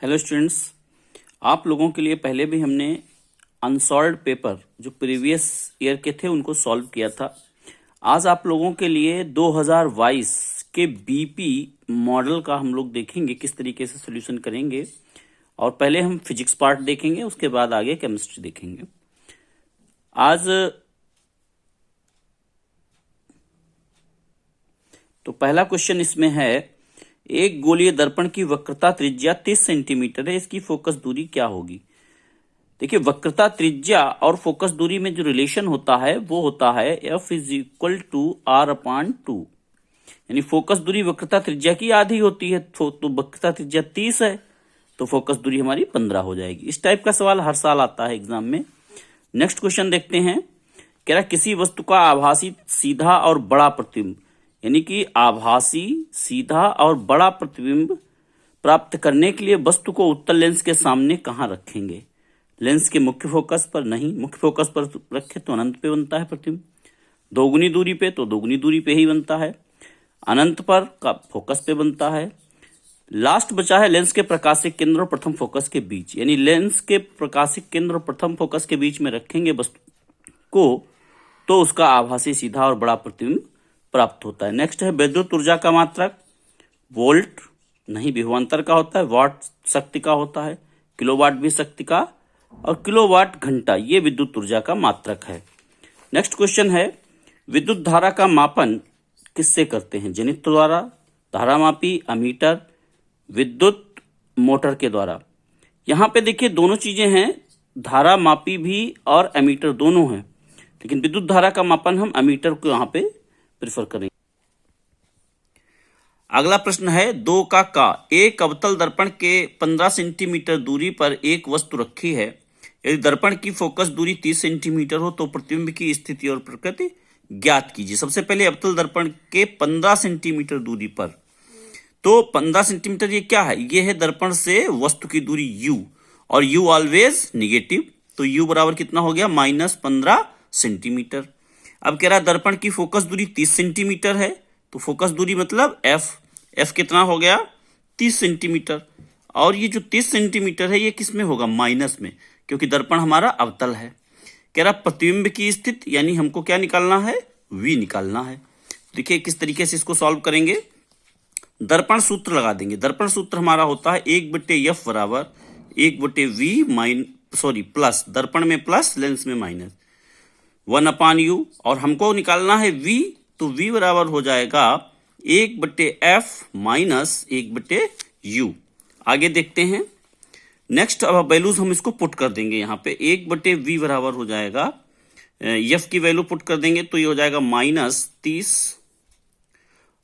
Hello students, आप लोगों के लिए पहले भी हमने अनसॉल्व्ड पेपर जो प्रीवियस ईयर के थे उनको सॉल्व किया था। आज आप लोगों के लिए 2022 के बीपी मॉडल का हम लोग देखेंगे किस तरीके से सॉल्यूशन करेंगे। और पहले हम फिजिक्स पार्ट देखेंगे, उसके बाद आगे केमिस्ट्री देखेंगे। आज तो पहला क्वेश्चन इसमें है, एक गोलीय दर्पण की वक्रता त्रिज्या 30 सेंटीमीटर है, इसकी फोकस दूरी क्या होगी। देखिए, वक्रता त्रिज्या और फोकस दूरी में जो रिलेशन होता है वो होता है F = R/2। यानी फोकस दूरी वक्रता त्रिज्या की आधी होती है, तो वक्रता त्रिज्या 30 है तो फोकस दूरी हमारी 15 हो जाएगी। इस टाइप का सवाल हर साल आता है एग्जाम में। नेक्स्ट क्वेश्चन देखते हैं। कह रहा किसी वस्तु का आभासी सीधा और बड़ा प्रतिबिंब, यानी कि आभासी सीधा और बड़ा प्रतिबिंब प्राप्त करने के लिए वस्तु को उत्तल लेंस के सामने कहां रखेंगे। लेंस के मुख्य फोकस पर नहीं, मुख्य फोकस पर रखे तो अनंत पे बनता है प्रतिबिंब, दोगुनी दूरी पे तो दोगुनी दूरी पे ही बनता है, अनंत पर का फोकस पे बनता है। लास्ट बचा है लेंस के प्रकाशिक केंद्र और प्रथम फोकस के बीच, यानी लेंस के प्रकाशिक केंद्र और प्रथम फोकस के बीच में रखेंगे वस्तु को तो उसका आभासी सीधा और बड़ा प्रतिबिंब प्राप्त होता है। नेक्स्ट है विद्युत ऊर्जा का मात्रक, वोल्ट नहीं विभवांतर का होता है, वाट शक्ति का होता है, किलोवाट भी शक्ति का, और किलोवाट घंटा ये विद्युत ऊर्जा का मात्रक है। नेक्स्ट क्वेश्चन है, विद्युत धारा का मापन किससे करते हैं। जनित्र द्वारा, धारामापी, अमीटर, विद्युत मोटर के द्वारा। यहां पे देखिए दोनों चीजें हैं, धारामापी भी और अमीटर दोनों हैं, लेकिन विद्युत धारा का मापन हम अमीटर को यहां पे प्रेफर करेंगे। अगला प्रश्न है 2 का एक अवतल दर्पण के 15 सेंटीमीटर दूरी पर एक वस्तु रखी है। यदि दर्पण की फोकस दूरी 30 सेंटीमीटर हो तो प्रतिबिंब की स्थिति और प्रकृति ज्ञात कीजिए। सबसे पहले अवतल दर्पण के 15 सेंटीमीटर दूरी पर, तो 15 सेंटीमीटर ये क्या है, ये है दर्पण से वस्तु की दूरी u, और u ऑलवेज निगेटिव, तो u बराबर कितना हो गया -15 सेंटीमीटर। अब कह रहा दर्पण की फोकस दूरी 30 सेंटीमीटर है, तो फोकस दूरी मतलब f कितना हो गया 30 सेंटीमीटर, और ये जो 30 सेंटीमीटर है ये किस में होगा, माइनस में, क्योंकि दर्पण हमारा अवतल है। कह रहा प्रतिबिंब की स्थिति, यानी हमको क्या निकालना है, v निकालना है। देखिए किस तरीके से इसको सॉल्व करेंगे। दर्पण सूत्र लगा देंगे। दर्पण सूत्र हमारा होता है 1/f बराबर 1/v प्लस, दर्पण में प्लस लेंस में माइनस, 1/u, और हमको निकालना है v, तो v बराबर हो जाएगा 1/f माइनस 1/u। आगे देखते हैं। नेक्स्ट अब वैल्यूज हम इसको पुट कर देंगे यहाँ पे। 1/v बराबर हो जाएगा, f की वैल्यू पुट कर देंगे तो ये हो जाएगा -30,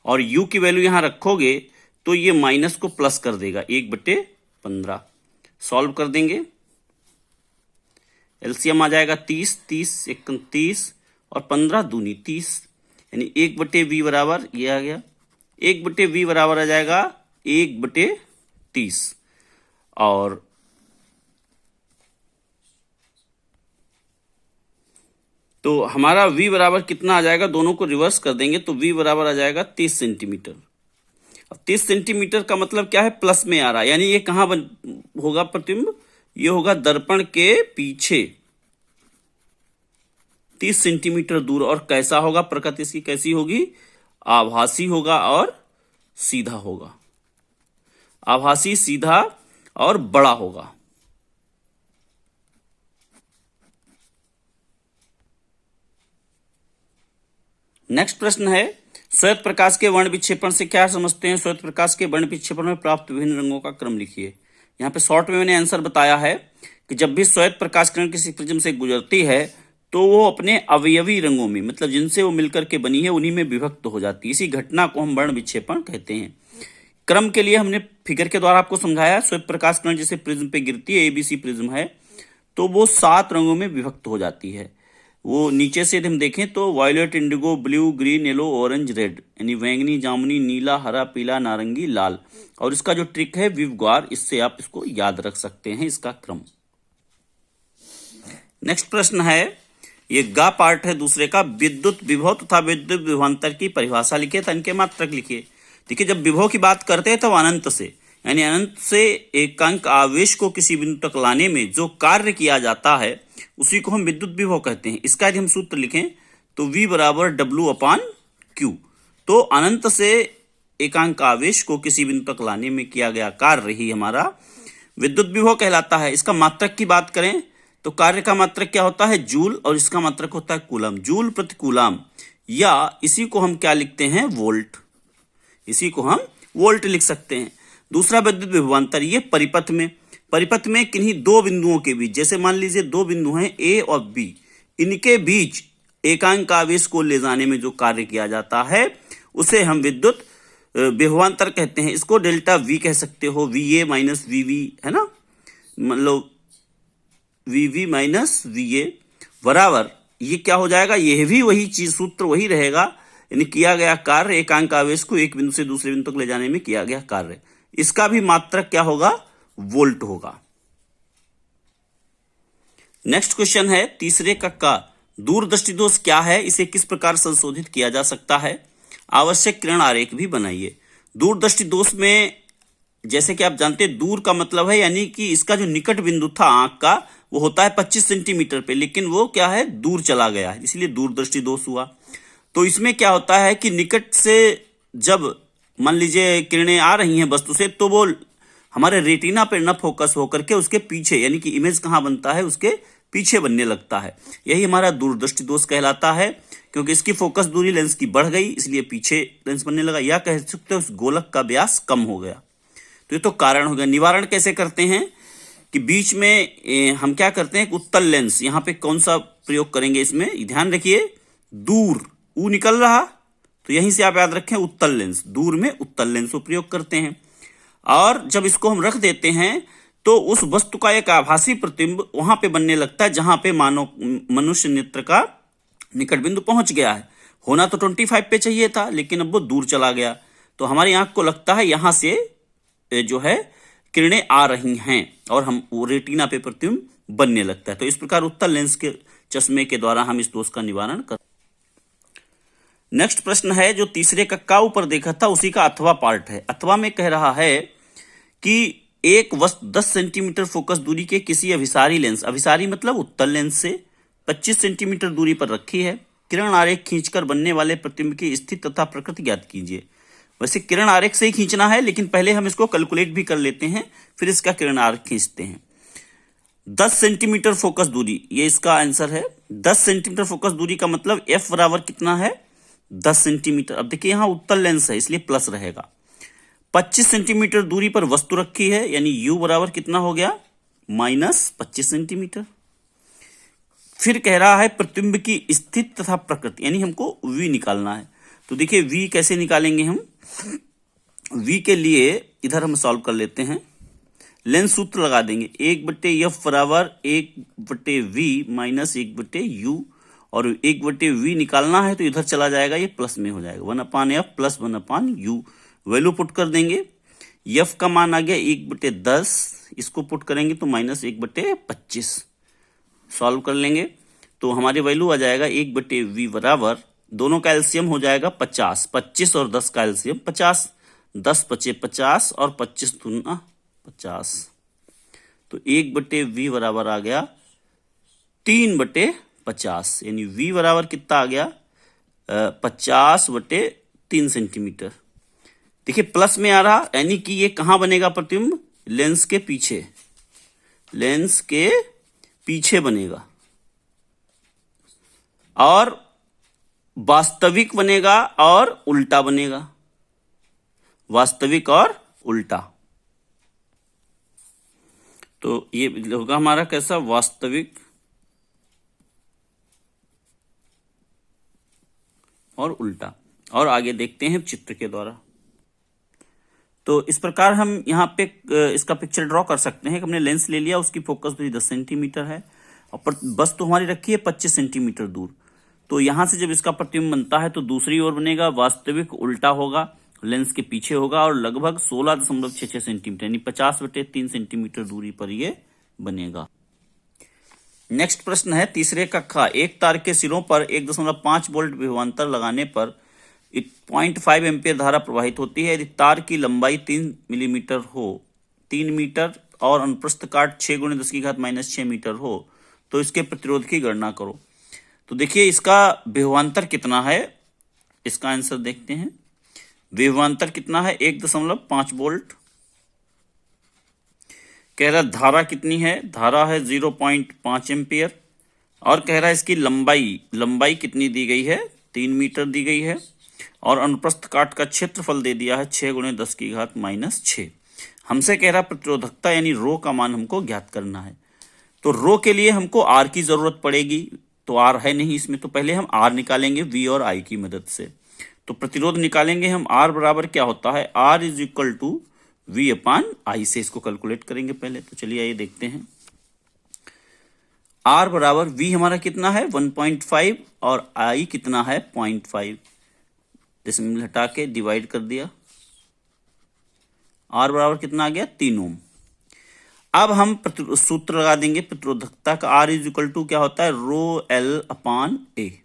और u की वैल्यू यहां रखोगे तो ये माइनस को प्लस कर देगा 1/15। सॉल्व कर देंगे, एलसीएम आ जाएगा 30, 30 × 30 और 15 दूनी 30, यानी 1/v बराबर ये आ गया, 1/v बराबर आ जाएगा 1/30, और तो हमारा v बराबर कितना आ जाएगा, दोनों को रिवर्स कर देंगे तो v बराबर आ जाएगा 30 सेंटीमीटर। अब 30 सेंटीमीटर का मतलब क्या है, प्लस में आ रहा है, यानी ये कहां होगा प्रतिबिंब, ये होगा दर्पण के पीछे 30 सेंटीमीटर दूर। और कैसा होगा, प्रकृति इसकी कैसी होगी, आभासी होगा और सीधा होगा, आभासी सीधा और बड़ा होगा। नेक्स्ट प्रश्न है, श्वेत प्रकाश के वर्ण विक्षेपण से क्या समझते हैं। श्वेत प्रकाश के वर्ण विक्षेपण में प्राप्त विभिन्न रंगों का क्रम लिखिए। यहाँ पे शॉर्ट में मैंने आंसर बताया है कि जब भी श्वेत प्रकाश किरण किसी प्रिज्म से गुजरती है तो वो अपने अवयवी रंगों में, मतलब जिनसे वो मिलकर के बनी है, उन्हीं में विभक्त हो जाती है। इसी घटना को हम वर्ण विक्षेपण कहते हैं। क्रम के लिए हमने फिगर के द्वारा आपको समझाया, श्वेत प्रकाश किरण जैसे प्रिज्म पे गिरती है, ABC प्रिज्म है, तो वो 7 रंगों में विभक्त हो जाती है। वो नीचे से हम देखें तो violet, indigo, blue, green, yellow, orange, red, यानी बैंगनी, जामुनी, नीला, हरा, पीला, नारंगी, लाल। और इसका जो ट्रिक है विवग्वार, इससे आप इसको याद रख सकते हैं इसका क्रम। नेक्स्ट प्रश्न है, ये गा पार्ट है दूसरे का, विद्युत विभव तथा विद्युत विभवांतर की परिभाषा लिखिए, इनके मात्रक लिखिए। देखिए जब विभव की बात करते हैं तो अनंत से, यानी अनंत से एकांक आवेश को किसी बिंदु तक लाने में जो कार्य किया जाता है उसी को हम विद्युत विभव कहते हैं। इसका यदि हम सूत्र लिखें तो V बराबर W/Q। तो अनंत से एकांक आवेश को किसी बिंदु तक लाने में किया गया कार्य ही हमारा विद्युत विभव कहलाता है। इसका मात्रक की बात करें तो कार्य का मात्रक क्या होता है? जूल, और इसका मात्रक होता है कूलम। जूल प्रति कूलम, या इसी को हम क्या लिखते हैं? वोल्ट। इसी को हम वोल्ट लिख सकते हैं। दूसरा विद्युत विभवांतर, ये परिपथ में किन्हीं दो बिंदुओं के बीच, जैसे मान लीजिए दो बिंदु हैं ए और बी, इनके बीच एकांक आवेश को ले जाने में जो कार्य किया जाता है उसे हम विद्युत विभवांतर कहते हैं। इसको डेल्टा वी कह सकते हो, VA माइनस VV, है ना, मतलब VV माइनस VA बराबर, ये क्या हो जाएगा? यह भी वही चीज, सूत्र वही रहेगा, यानी किया गया कार्य एकांक आवेश को एक बिंदु से दूसरे बिंदु तक ले जाने में किया गया कार्य। इसका भी मात्रक क्या होगा? वोल्ट होगा। नेक्स्ट क्वेश्चन है तीसरे का दूरदृष्टि दोष क्या है, इसे किस प्रकार संशोधित किया जा सकता है? आवश्यक किरण आरेख भी बनाइए। दूरदृष्टि दोष में जैसे कि आप जानते हैं, दूर का मतलब है यानी कि इसका जो निकट बिंदु था आंख का वो होता है 25 सेंटीमीटर पे, लेकिन वो क्या है? दूर चला गया है, इसलिए दूरदृष्टि दोष हुआ। तो इसमें क्या होता है कि निकट से जब मान लीजिए किरणें आ रही हैं वस्तु से, तो वो हमारे रेटिना पर न फोकस होकर के उसके पीछे, यानी कि इमेज कहाँ बनता है? उसके पीछे बनने लगता है। यही हमारा दूरदृष्टि दोष कहलाता है, क्योंकि इसकी फोकस दूरी लेंस की बढ़ गई इसलिए पीछे लेंस बनने लगा, या कह सकते हो उस गोलक का व्यास कम हो गया। तो ये तो कारण हो गया। निवारण कैसे करते हैं कि बीच में हम क्या करते हैं? उत्तल लेंस, यहां पे कौन सा प्रयोग करेंगे इसमें? ध्यान रखिए, दूर ऊ निकल रहा तो यहीं से आप याद रखें उत्तल लेंस, दूर में उत्तल लेंस को प्रयोग करते हैं। और जब इसको हम रख देते हैं तो उस वस्तु का एक आभासी प्रतिबिंब वहां पे बनने लगता है जहां पे मनुष्य नेत्र का निकट बिंदु पहुंच गया है। होना तो 25 पे चाहिए था, लेकिन अब वो दूर चला गया, तो हमारी आंख को लगता है यहां से जो है किरणें आ रही हैं और हम वो रेटिना पे प्रतिबिंब बनने लगता है। तो इस प्रकार उत्तल लेंस के चश्मे के द्वारा हम इस दोष का निवारण कर। नेक्स्ट प्रश्न है जो तीसरे का ऊपर देखा था उसी का अथवा पार्ट है। अथवा में कह रहा है कि एक वस्तु 10 सेंटीमीटर फोकस दूरी के किसी अभिसारी लेंस, अभिसारी मतलब उत्तल लेंस से 25 सेंटीमीटर दूरी पर रखी है। किरण आरेख खींचकर बनने वाले प्रतिबिंब की स्थिति तथा प्रकृति ज्ञात कीजिए। वैसे किरण आरेख से ही खींचना है, लेकिन पहले हम इसको कैलकुलेट भी कर लेते हैं, फिर इसका किरण आरेख खींचते हैं। 10 सेंटीमीटर फोकस दूरी, ये इसका आंसर है। 10 सेंटीमीटर फोकस दूरी का मतलब F बराबर कितना है? 10 सेंटीमीटर। अब देखिए यहां उत्तल लेंस है इसलिए प्लस रहेगा। 25 सेंटीमीटर दूरी पर वस्तु रखी है, यानी U बराबर कितना हो गया? Minus 25 centimetre. फिर कह रहा है प्रतिबिंब की स्थिति तथा प्रकृति, यानी हमको V निकालना है। तो देखिए V कैसे निकालेंगे हम? V के लिए इधर हम सॉल्व कर लेते हैं, लेंस सूत्र लगा देंगे। 1/F बराबर 1/V माइनस 1/U, और 1/V निकालना है तो इधर चला जाएगा, ये प्लस में हो जाएगा, 1/F plus 1/U। Value put कर देंगे। F का मान आ गया 1/10, इसको पुट करेंगे तो माइनस 1/25। सॉल्व कर लेंगे तो हमारी वैल्यू आ जाएगा 1/V बराबर, दोनों का एलसीएम हो जाएगा 50, 25 और 10 का एलसीएम 50, 10 × 50 और 25 × 50, तो 1/V बराबर आ गया 3/50, यानी V बराबर कितना आ गया? 50/3 सेंटीमीटर। देखिए प्लस में आ रहा, यानी कि ये कहां बनेगा प्रतिबिंब? लेंस के पीछे, लेंस के पीछे बनेगा, और वास्तविक बनेगा और उल्टा बनेगा, वास्तविक और उल्टा। तो ये होगा हमारा कैसा? वास्तविक और उल्टा। और आगे देखते हैं चित्र के द्वारा। तो इस प्रकार हम यहाँ पे इसका पिक्चर ड्रॉ कर सकते हैं कि हमने लेंस ले लिया, उसकी फोकस दूरी 10 सेंटीमीटर है और वस्तु हमारी रखी है 25 सेंटीमीटर दूर। तो यहां से जब इसका प्रतिबिंब बनता है तो दूसरी ओर बनेगा, वास्तविक उल्टा होगा, लेंस के पीछे होगा और लगभग 16.66 सेंटीमीटर यानी 50/3 सेंटीमीटर दूरी पर ये बनेगा। नेक्स्ट प्रश्न है तीसरे का ख। एक तार के सिरों पर 1.5 वोल्ट विभवांतर लगाने पर 0.5 एम्पियर धारा प्रवाहित होती है। यदि तार की लंबाई 3 मिलीमीटर हो, 3 मीटर और अनुप्रस्थ काट 6 × 10⁻⁻6 मीटर हो, तो इसके प्रतिरोध की गणना करो। तो देखिए इसका विभवांतर कितना है, इसका आंसर देखते हैं। विभवांतर कितना है, 1.5 वोल्ट। कह रहा धारा कितनी है, धारा है 0.5 एम्पियर। और कह रहा है इसकी लंबाई कितनी दी गई है, 3 मीटर दी गई है। और अनुप्रस्थ काट का क्षेत्रफल दे दिया है 6 × 10⁻⁻6। हमसे कह रहा प्रतिरोधकता यानी रो का मान हमको ज्ञात करना है। तो रो के लिए हमको आर की जरूरत पड़ेगी, तो आर है नहीं इसमें, तो पहले हम आर निकालेंगे वी और आई की मदद से। तो प्रतिरोध निकालेंगे हम, आर बराबर क्या होता है, R is equal to V upon I से इसको कैलकुलेट करेंगे पहले। तो चलिए आइए देखते हैं। आर बराबर वी हमारा कितना है 1.5 और आई कितना है 0.5, डेसिमल हटा के डिवाइड कर दिया। आर बराबर कितना आ गया 3 ओम। अब हम सूत्र लगा देंगे प्रतिरोधकता का, आर इज इक्वल टू क्या होता है रो एल अपान ए।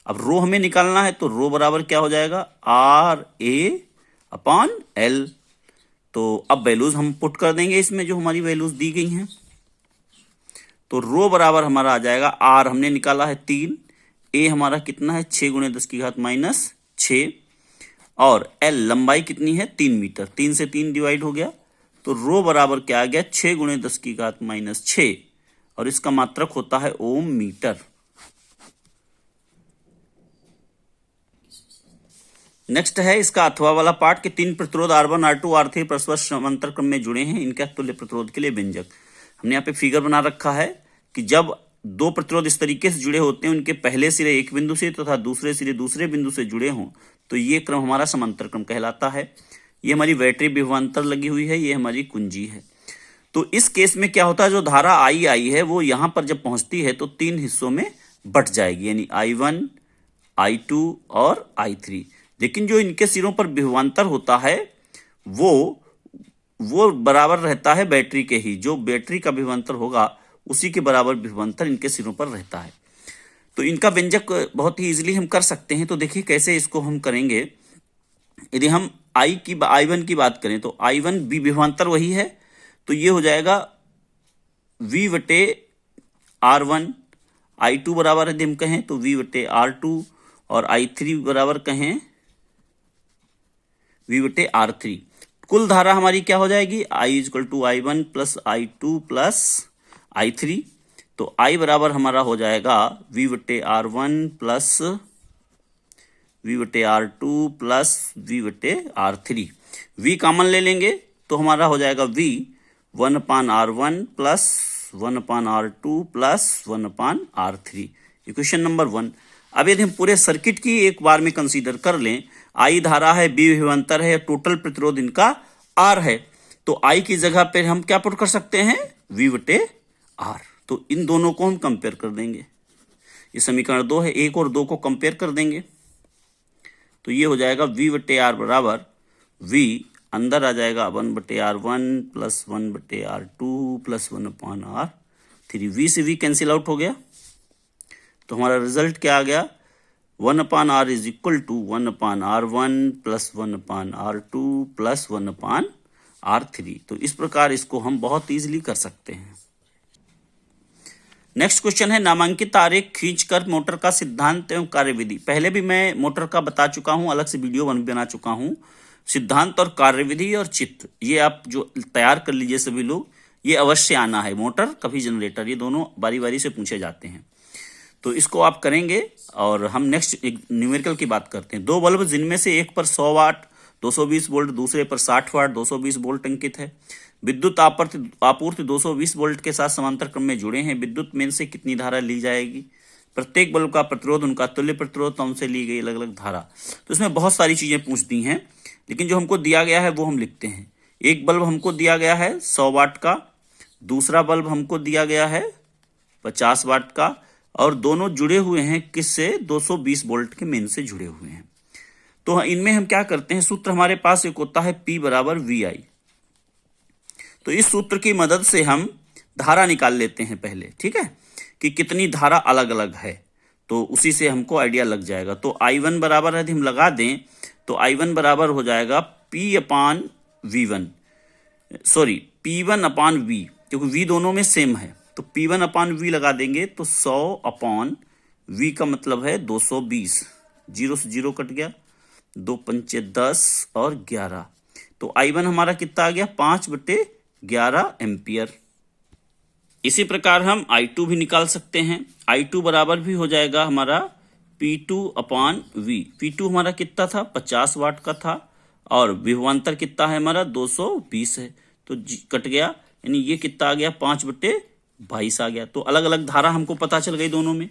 अब रो हमें निकालना है तो रो बराबर क्या हो जाएगा आर ए अपान एल। तो अब वैल्यूज हम पुट कर देंगे इसमें जो हमारी वैल्यूज दी गई हैं। तो रो बराबर हमारा आ जाएगा, आर हमने निकाला है 3, ए हमारा कितना है 6 × 10⁻⁻6 और एल लंबाई कितनी है 3 मीटर, 3 से 3 डिवाइड हो गया। तो रो बराबर क्या आ गया 6 × 10⁻⁻6 और इसका मात्रक होता है ओम मीटर। नेक्स्ट है इसका अथवा वाला पार्ट कि 3 प्रतिरोध R1 R2 R3 परस्पर समांतर क्रम में जुड़े हैं, इनके तुल्य प्रतिरोध के लिए व्यंजक। हमने यहाँ पे फिगर बना रखा है कि जब 2 प्रतिरोध इस तरीके से जुड़े होते हैं, उनके पहले सिरे एक बिंदु से तथा दूसरे सिरे दूसरे बिंदु से जुड़े हों, तो ये क्रम हमारा समांतर क्रम कहलाता है। ये हमारी बैटरी विभवांतर लगी हुई है, ये हमारी कुंजी है। तो इस केस में क्या होता है, जो धारा आई है वो यहां पर जब पहुंचती है तो 3 हिस्सों में बट जाएगी, यानी I1 I2 और I3। लेकिन जो इनके सिरों पर विभवांतर होता है वो बराबर रहता है बैटरी के ही, जो बैटरी का विभवांतर होगा उसी के बराबर विभवांतर इनके सिरों पर रहता है। तो इनका व्यंजक बहुत ही इजीली हम कर सकते हैं। तो देखिए कैसे इसको हम करेंगे। यदि हम I1 की बात करें तो I1 भी विभवांतर वही है, तो ये हो जाएगा V/R1। I2 बराबर यदि हम कहें तो V/R2 और I3 बराबर कहें V/R3। कुल धारा हमारी क्या हो जाएगी I = I1 + I2 + I3। तो I बराबर हमारा हो जाएगा V/R1 + V/R2 + V/R3। V common ले लेंगे तो हमारा हो जाएगा V 1/R1 + 1/R2 + 1/R3। Equation number 1। अब यदि हम पूरे सर्किट की एक बार में कंसीडर कर लें, I धारा है, B विभवांतर है, टोटल प्रतिरोध इनका R है, तो I की जगह पे हम क्या पुट कर सकते हैं V/R। तो इन दोनों को हम कंपेयर कर देंगे। ये समीकरण 2 है, 1 और 2 को कंपेयर कर देंगे तो ये हो जाएगा V/R बराबर V अंदर आ जाएगा 1/R1 + 1/R2 + 1/R3। V से V कैंसिल आउट हो गया, तो हमारा रिजल्ट क्या आ गया 1/R is equal to 1/R1 + 1/R2 + 1/R3। तो इस प्रकार इसको हम बहुत इजीली कर सकते हैं। नेक्स्ट क्वेश्चन है, नामांकित आरेख खींचकर मोटर का सिद्धांत एवं कार्यविधि। पहले भी मैं मोटर का बता चुका हूं, अलग से वीडियो बना चुका हूं। सिद्धांत और कार्यविधि और चित्र ये आप जो तैयार कर लीजिए सभी लोग, ये अवश्य आना है। मोटर कभी जनरेटर, ये दोनों बारी बारी से पूछे जाते हैं, तो इसको आप करेंगे। और हम नेक्स्ट न्यूमेरिकल की बात करते हैं। 2 बल्ब जिनमें से एक पर 100 वाट 220 वोल्ट, दूसरे पर 60 वाट 220 वोल्ट अंकित है। विद्युत आपूर्ति 220 वोल्ट के साथ समांतर क्रम में जुड़े हैं। विद्युत मेन से कितनी धारा ली जाएगी। प्रत्येक बल्ब का प्रतिरोध उनका तुल्य प्रतिरोध, तो उनसे ली गई अलग अलग धारा। तो इसमें बहुत सारी चीजें पूछ दी हैं, लेकिन जो हमको दिया गया है वो हम लिखते हैं। एक बल्ब हमको दिया गया है 100 वाट का, दूसरा बल्ब हमको दिया गया है 50 वाट का, और दोनों जुड़े हुए हैं किससे 220 वोल्ट के मेन से जुड़े हुए हैं। तो इनमें हम क्या करते हैं, सूत्र हमारे पास एक होता है P = VI। तो इस सूत्र की मदद से हम धारा निकाल लेते हैं पहले, ठीक है, कि कितनी धारा अलग अलग है। तो उसी से हमको आइडिया लग जाएगा। तो I1 बराबर यदि हम लगा दें तो I1 बराबर हो जाएगा P अपान V1, सॉरी P1 अपान V, क्योंकि V दोनों में सेम है। तो P1 अपान V लगा देंगे तो 100 अपान V का मतलब है 220, 0 से 0 कट गया, 2 पंचे 10 और 11। तो I1 हमारा कितना आ गया 5/11 एम्पियर। इसी प्रकार हम I2 भी निकाल सकते हैं। I2 बराबर भी हो जाएगा हमारा P2 अपान V। P2 हमारा कितना था 50 वाट का था और विभवांतर कितना है हमारा 220 है, तो कट गया, यानी ये कितना आ गया 5/22 आ गया। तो अलग अलग धारा हमको पता चल गई दोनों में।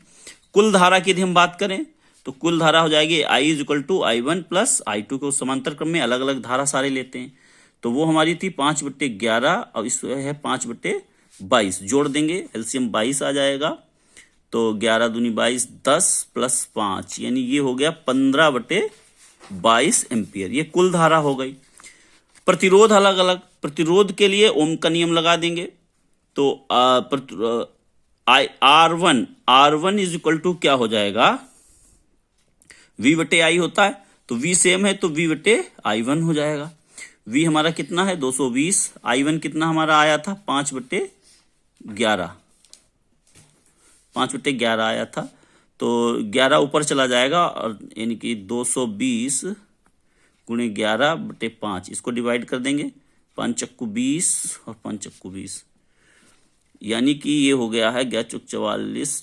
कुल धारा की यदि हम बात करें तो कुल धारा हो जाएगी I = I1 प्लस I2 को समांतर क्रम में अलग अलग धारा सारे लेते हैं। तो वो हमारी थी 5/11 और इस है 5/22, जोड़ देंगे एलसीएम 22 आ जाएगा। तो 11 दूनी 22, 10 प्लस 5 यानी ये हो गया 15/22 एम्पियर। ये कुल धारा हो गई। प्रतिरोध अलग अलग, प्रतिरोध के लिए ओम का नियम लगा देंगे। तो R1 इज इक्वल टू क्या हो जाएगा V/I होता है, तो V सेम है तो V/I1 हो जाएगा। V हमारा कितना है 220, I1 कितना हमारा आया था 5/11 आया था। तो 11 ऊपर चला जाएगा और यानी कि 220 गुणे 11/5, इसको डिवाइड कर देंगे, 5 चक्कू 20 और 5 चक्कू 20, यानी कि ये हो गया है 44,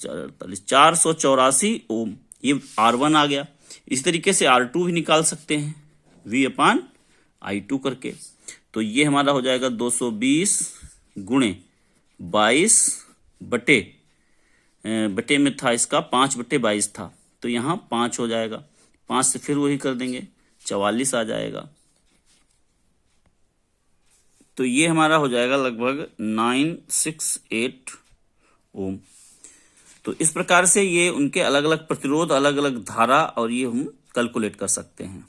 484 ओम। ये R1 आ गया। इस तरीके से R2 भी निकाल सकते हैं V/I2 करके। तो ये हमारा हो जाएगा 220 गुणे 22 बटे में था इसका 5/22 था, तो यहाँ 5 हो जाएगा। 5 से फिर वही कर देंगे 44 आ जाएगा। तो ये हमारा हो जाएगा लगभग 968 ओम। तो इस प्रकार से ये उनके अलग अलग प्रतिरोध, अलग अलग धारा, और ये हम कैलकुलेट कर सकते हैं।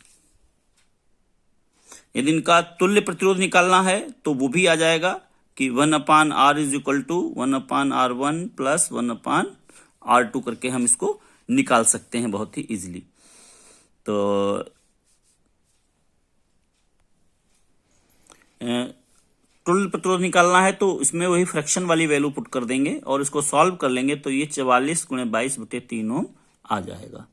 यदि इनका तुल्य प्रतिरोध निकालना है तो वो भी आ जाएगा कि 1/R is equal to 1/R1 plus 1/R2 करके हम इसको निकाल सकते हैं बहुत ही इजीली। तो तुल्य प्रतिरोध निकालना है तो इसमें वही फ्रैक्शन वाली वैल्यू पुट कर देंगे और इसको सॉल्व कर लेंगे, तो ये 44 गुणे 22/3 ओम आ जाएगा।